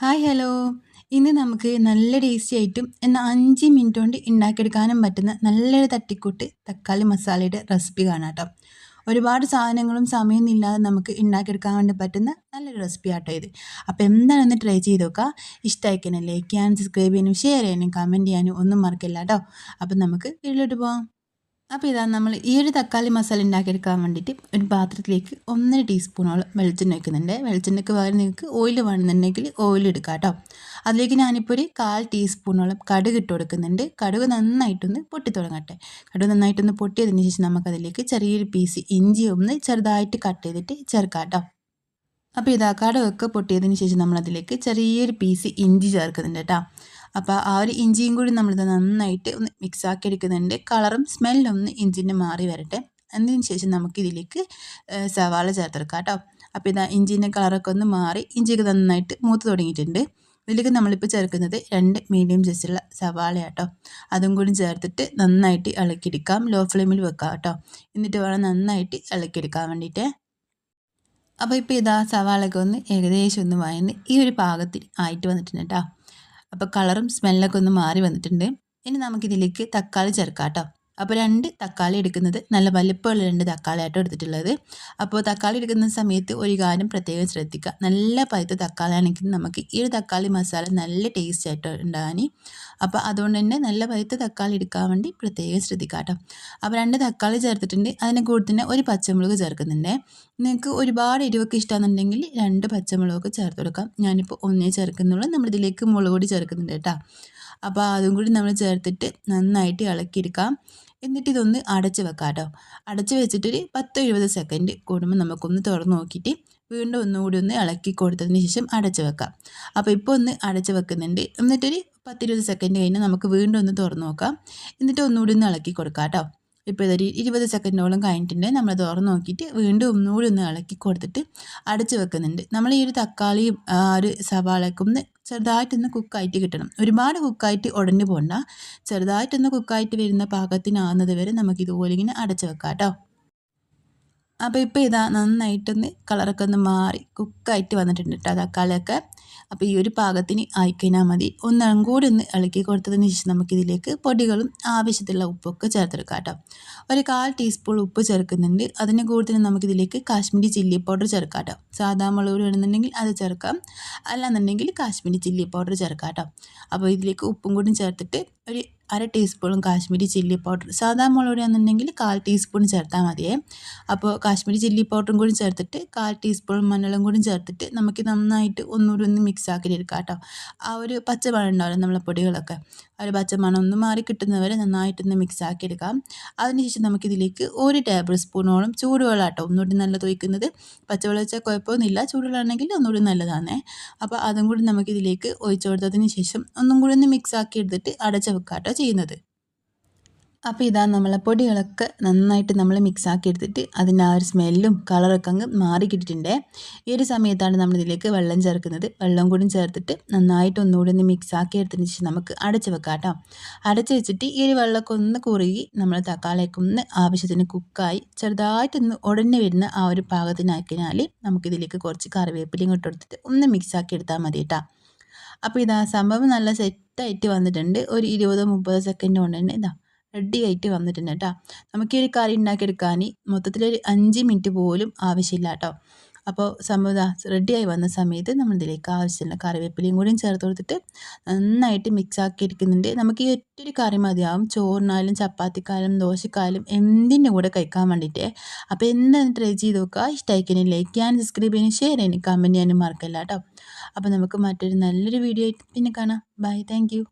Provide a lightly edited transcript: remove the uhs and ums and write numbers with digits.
Hi hello. ഇന്ന് നമുക്ക് നല്ല ടേസ്റ്റി ആയിട്ടും എന്നാൽ 5 മിനിറ്റ് കൊണ്ട് ഉണ്ടാക്കിയെടുക്കാനും പറ്റുന്ന നല്ലൊരു തട്ടിക്കൂട്ട് തക്കാളി മസാലയുടെ റെസിപ്പി കാണാം കേട്ടോ. ഒരുപാട് സാധനങ്ങളും സമയമൊന്നും ഇല്ലാതെ നമുക്ക് ഉണ്ടാക്കിയെടുക്കാൻ വേണ്ടി പറ്റുന്ന നല്ലൊരു റെസിപ്പി ആട്ടോ ഇത്. അപ്പോൾ എന്താണെന്ന് ട്രൈ ചെയ്ത് നോക്കുക. ഇഷ്ടമായിക്കണേ ലൈക്ക് ചെയ്യാനും സബ്സ്ക്രൈബ് ചെയ്യാനും ഷെയർ ചെയ്യാനും കമൻറ്റ് ചെയ്യാനും ഒന്നും മറക്കില്ല കേട്ടോ. അപ്പം നമുക്ക് വീട്ടിലോട്ട് പോകാം. അപ്പോൾ ഇതാ നമ്മൾ ഈ ഒരു തക്കാളി മസാല ഉണ്ടാക്കിയെടുക്കാൻ വേണ്ടിയിട്ട് ഒരു പാത്രത്തിലേക്ക് 1 ടീസ്പൂണോളം വെളിച്ചെണ്ണ വയ്ക്കുന്നുണ്ട്. വെളിച്ചെണ്ണയ്ക്ക് പകരം നിങ്ങൾക്ക് ഓയിൽ വേണമെന്നുണ്ടെങ്കിൽ ഓയിൽ എടുക്കാം കേട്ടോ. അതിലേക്ക് ഞാനിപ്പോൾ ഒരു 1/4 ടീസ്പൂണോളം കടുക് ഇട്ട് കൊടുക്കുന്നുണ്ട്. കടുക് നന്നായിട്ടൊന്ന് പൊട്ടി തുടങ്ങട്ടെ. കടുക് നന്നായിട്ടൊന്ന് പൊട്ടിയതിന് ശേഷം നമുക്കതിലേക്ക് ചെറിയൊരു പീസ് ഇഞ്ചി ഒന്ന് ചെറുതായിട്ട് കട്ട് ചെയ്തിട്ട് ചേർക്കാം കേട്ടോ. അപ്പോൾ ഇതാ കടുകൊക്കെ പൊട്ടിയതിന് ശേഷം നമ്മളതിലേക്ക് ചെറിയൊരു പീസ് ഇഞ്ചി ചേർക്കുന്നുണ്ട് കേട്ടോ. അപ്പോൾ ആ ഒരു ഇഞ്ചിയും കൂടി നമ്മളിത് നന്നായിട്ട് ഒന്ന് മിക്സാക്കി എടുക്കുന്നുണ്ട്. കളറും സ്മെല്ലും ഒന്ന് ഇഞ്ചിൻ്റെ മാറി വരട്ടെ. അതിന് ശേഷം നമുക്കിതിലേക്ക് സവാള ചേർത്തെടുക്കാം കേട്ടോ. അപ്പോൾ ഇതാ ഇഞ്ചിൻ്റെ കളറൊക്കെ ഒന്ന് മാറി ഇഞ്ചിയൊക്കെ നന്നായിട്ട് മൂത്ത് തുടങ്ങിയിട്ടുണ്ട്. ഇതിലേക്ക് നമ്മളിപ്പോൾ ചേർക്കുന്നത് 2 മീഡിയം സൈസുള്ള സവാള കേട്ടോ. അതും കൂടി ചേർത്തിട്ട് നന്നായിട്ട് ഇളക്കിയെടുക്കാം. ലോ ഫ്ലെയിമിൽ വെക്കാം കേട്ടോ. എന്നിട്ട് വേണം നന്നായിട്ട് ഇളക്കിയെടുക്കാൻ വേണ്ടിയിട്ട്. അപ്പോൾ ഇപ്പോൾ ഇതാ സവാളയൊക്കെ ഒന്ന് ഏകദേശം ഒന്ന് വഴന്ന് ഈ ഒരു പാകത്തിൽ ആയിട്ട് വന്നിട്ടുണ്ട് കേട്ടോ. അപ്പോൾ കളറും സ്മെല്ലൊക്കെ ഒന്ന് മാറി വന്നിട്ടുണ്ട്. ഇനി നമുക്കിതിലേക്ക് തക്കാളി ചേർക്കാം കേട്ടോ. അപ്പോൾ 2 തക്കാളി എടുക്കുന്നത് നല്ല വലിപ്പമുള്ള 2 തക്കാളി ആട്ടോ എടുത്തിട്ടുള്ളത്. അപ്പോൾ തക്കാളി എടുക്കുന്ന സമയത്ത് ഒരു കാര്യം പ്രത്യേകം ശ്രദ്ധിക്കുക. നല്ല പഴുത്ത തക്കാളി ആണെങ്കിൽ നമുക്ക് ഈ ഒരു തക്കാളി മസാല നല്ല ടേസ്റ്റ് ആയിട്ട് ഉണ്ടാകാൻ. അപ്പോൾ അതുകൊണ്ട് തന്നെ നല്ല പഴുത്ത തക്കാളി എടുക്കാൻ വേണ്ടി പ്രത്യേകം ശ്രദ്ധിക്കുക കേട്ടോ. അപ്പോൾ 2 തക്കാളി ചേർത്തിട്ടുണ്ട്. അതിന് കൂടെ തന്നെ ഒരു പച്ചമുളക് ചേർക്കുന്നുണ്ട്. നിങ്ങൾക്ക് ഒരുപാട് എരിവൊക്കെ ഇഷ്ടമാണെന്നുണ്ടെങ്കിൽ 2 പച്ചമുളകൊക്കെ ചേർത്ത് കൊടുക്കാം. ഞാനിപ്പോൾ ഒന്നേ ചേർക്കുന്നുള്ളൂ. നമ്മളിതിലേക്ക് മുളക് പൊടി ചേർക്കുന്നുണ്ട് കേട്ടോ. അപ്പോൾ അതും കൂടി നമ്മൾ ചേർത്തിട്ട് നന്നായിട്ട് ഇളക്കിയെടുക്കാം. എന്നിട്ട് ഇതൊന്ന് അടച്ച് വെക്കാം കേട്ടോ. അടച്ച് വെച്ചിട്ടൊരു 10-20 സെക്കൻഡ് കൂടുമ്പോൾ നമുക്കൊന്ന് തുറന്ന് നോക്കിയിട്ട് വീണ്ടും ഒന്നുകൂടി ഒന്ന് ഇളക്കി കൊടുത്തതിന് ശേഷം അടച്ച് വെക്കാം. അപ്പോൾ ഇപ്പോൾ ഒന്ന് അടച്ച് വെക്കുന്നുണ്ട്. എന്നിട്ടൊരു 10-20 സെക്കൻഡ് കഴിഞ്ഞ് നമുക്ക് വീണ്ടും ഒന്ന് തുറന്ന് നോക്കാം. എന്നിട്ട് ഒന്നുകൂടി ഒന്ന് ഇളക്കി കൊടുക്കാം കേട്ടോ. ഇപ്പോൾ ഇതൊരു 20 സെക്കൻഡോളം കഴിഞ്ഞിട്ടുണ്ട്. നമ്മൾ തുറന്ന് നോക്കിയിട്ട് വീണ്ടും ഒന്നുകൂടി ഒന്ന് ഇളക്കി കൊടുത്തിട്ട് അടച്ച് വെക്കുന്നുണ്ട്. നമ്മൾ ഈ ഒരു തക്കാളിയും ഒരു സവാളയൊക്കെ ഒന്ന് ചെറുതായിട്ടൊന്ന് കുക്കായിട്ട് കിട്ടണം. ഒരുപാട് കുക്കായിട്ട് ഉടഞ്ഞു പോകണ്ട. ചെറുതായിട്ടൊന്ന് കുക്കായിട്ട് വരുന്ന പാകത്തിനാകുന്നത് വരെ നമുക്കിതുപോലെ ഇങ്ങനെ അടച്ച് വെക്കാം കേട്ടോ. അപ്പോൾ ഇപ്പോൾ ഇതാ നന്നായിട്ടൊന്ന് കളറൊക്കെ ഒന്ന് മാറി കുക്കായിട്ട് വന്നിട്ടുണ്ട് കേട്ടോ തക്കാളിയൊക്കെ. അപ്പോൾ ഈ ഒരു പാകത്തിന് ആയിക്കഴിഞ്ഞാൽ മതി. ഒന്നും കൂടി ഒന്ന് ഇളക്കി കൊടുത്തതിന് ശേഷം നമുക്കിതിലേക്ക് പൊടികളും ആവശ്യത്തിലുള്ള ഉപ്പൊക്കെ ചേർത്തെടുക്കാം കേട്ടോ. ഒരു 1/4 ടീസ്പൂൺ ഉപ്പ് ചേർക്കുന്നുണ്ട്. അതിന് കൂടുതൽ നമുക്കിതിലേക്ക് കാശ്മീരി ചില്ലി പൗഡർ ചേർക്കാം കേട്ടോ. സാധാ മുളക് പൊടി വേണമെന്നുണ്ടെങ്കിൽ അത് ചേർക്കാം. അല്ലാന്നുണ്ടെങ്കിൽ കാശ്മീരി ചില്ലി പൗഡർ ചേർക്കാം കേട്ടോ. അപ്പോൾ ഇതിലേക്ക് ഉപ്പും കൂടി ചേർത്തിട്ട് ഒരു 1/2 ടീസ്പൂണും കാശ്മീരി ചില്ലി പൗഡർ, സാധാ മുളക് പൊടിയാണെന്നുണ്ടെങ്കിൽ 1/4 ടീസ്പൂൺ ചേർത്താൽ മതിയേ. അപ്പോൾ കാശ്മീരി ചില്ലി പൗഡറും കൂടി ചേർത്തിട്ട് 1/4 ടീസ്പൂൺ മഞ്ഞളും കൂടി ചേർത്തിട്ട് നമുക്ക് നന്നായിട്ട് ഒന്നുകൂടി ഒന്ന് മിക്സ് ആക്കി എടുക്കാം കേട്ടോ. ആ ഒരു പച്ചമണം ഉണ്ടാവില്ല നമ്മളെ പൊടികളൊക്കെ, ആ ഒരു പച്ചമണം ഒന്ന് മാറി കിട്ടുന്നവരെ നന്നായിട്ടൊന്ന് മിക്സ് ആക്കി എടുക്കാം. അതിനുശേഷം നമുക്കിതിലേക്ക് 1 ടേബിൾ സ്പൂണോളം ചൂടുവെള്ളം കേട്ടോ ഒന്നുകൂടി നല്ലത് ഒഴിക്കുന്നത്. പച്ചവെള്ളം വെച്ചാൽ കുഴപ്പമൊന്നുമില്ല, ചൂടുവെള്ളമാണെങ്കിൽ ഒന്നുകൂടി നല്ലതാണ്. അപ്പോൾ അതും കൂടി നമുക്കിതിലേക്ക് ഒഴിച്ചു കൊടുത്തതിന് ശേഷം ഒന്നും കൂടി ഒന്ന് മിക്സ് ആക്കി എടുത്തിട്ട് അടച്ച് വെക്കാം കേട്ടോ ചെയ്യുന്നത്. അപ്പോൾ ഇതാ നമ്മളെ പൊടികളൊക്കെ നന്നായിട്ട് നമ്മൾ മിക്സാക്കി എടുത്തിട്ട് അതിൻ്റെ ആ ഒരു സ്മെല്ലും കളറൊക്കെ അങ്ങ് മാറി കിട്ടിയിട്ടുണ്ട്. ഈ ഒരു സമയത്താണ് നമ്മളിതിലേക്ക് വെള്ളം ചേർക്കുന്നത്. വെള്ളം കൂടി ചേർത്തിട്ട് നന്നായിട്ട് ഒന്നുകൂടി ഒന്ന് മിക്സാക്കി എടുത്തതിന് ശേഷം നമുക്ക് അടച്ച് വെക്കാം കേട്ടോ. അടച്ച് വെച്ചിട്ട് ഈ ഒരു വെള്ളമൊക്കെ ഒന്ന് കുറുകി നമ്മൾ തക്കാളിയൊക്കെ ഒന്ന് ആവശ്യത്തിന് കുക്കായി ചെറുതായിട്ടൊന്ന് ഉടഞ്ഞു വരുന്ന ആ ഒരു പാകത്തിനാക്കിയാൽ നമുക്കിതിലേക്ക് കുറച്ച് കറിവേപ്പിലയും ഇട്ട് കൊടുത്തിട്ട് ഒന്ന് മിക്സാക്കി എടുത്താൽ മതി കേട്ടോ. അപ്പോൾ ഇതാ സംഭവം നല്ല സെറ്റായിട്ട് വന്നിട്ടുണ്ട്. ഒരു 20-30 സെക്കൻഡ് കൊണ്ട് തന്നെ ഇതാ റെഡി ആയിട്ട് വന്നിട്ടുണ്ട് കേട്ടോ. നമുക്ക് ഈ ഒരു കറി ഉണ്ടാക്കിയെടുക്കാൻ മൊത്തത്തിലൊരു 5 മിനിറ്റ് പോലും ആവശ്യമില്ല കേട്ടോ. അപ്പോൾ സംഭവം ഇതാ റെഡിയായി വന്ന സമയത്ത് നമ്മളിതിലേക്ക് ആവശ്യമുള്ള കറിവേപ്പിലയും കൂടിയും ചേർത്ത് കൊടുത്തിട്ട് നന്നായിട്ട് മിക്സ് ആക്കി എടുക്കുന്നുണ്ട്. നമുക്ക് ഈ ഒറ്റൊരു കറി മതിയാവും ചോറിനായാലും ചപ്പാത്തിക്കായാലും ദോശക്കായാലും എന്തിൻ്റെ കൂടെ കഴിക്കാൻ വേണ്ടിയിട്ട്. അപ്പോൾ എന്തായാലും ട്രൈ ചെയ്ത് നോക്കുക. ഇഷ്ടമായിക്കഴിഞ്ഞാൽ ലൈക്ക് ചെയ്യാനും സബ്സ്ക്രൈബ് ചെയ്യാനും ഷെയർ ചെയ്യാനും കമൻറ്റ് ചെയ്യാനും മറക്കല്ല കേട്ടോ. അപ്പോൾ നമുക്ക് മറ്റൊരു നല്ലൊരു വീഡിയോ ആയിട്ട് പിന്നെ കാണാം. Bye, thank U.